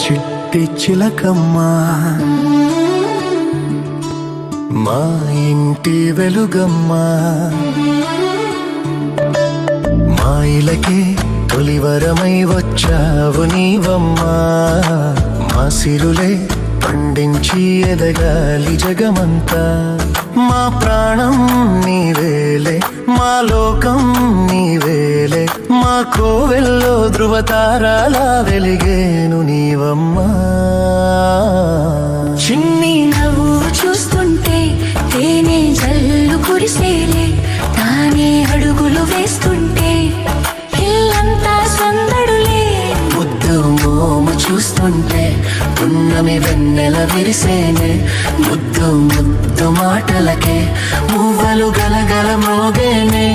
చిట్టి చిలకమ్మ మా ఇంటి వెలుగమ్మ మా ఇలకే తొలివరమై వచ్చావు నీవమ్మా మా సిరులే పండించి ఎదగాలి జగమంతా మా ప్రాణం నీవేలే మా లోకం నీవేలే మా కోవెల్లో ధృవతారాలా వెలిగేను నీవమ్మా చిన్ని నవ్వు చూస్తుంటే తేనె జల్లు కురిసేలే తానే అడుగులు వేస్తుంటే ఇల్లంతా సందడులే ముద్దు మోము చూస్తుంటే పున్నమి వెన్నెల విరిసేనే ముద్దు ముద్దు మాటలకే మువ్వలు గలగల మోగేనే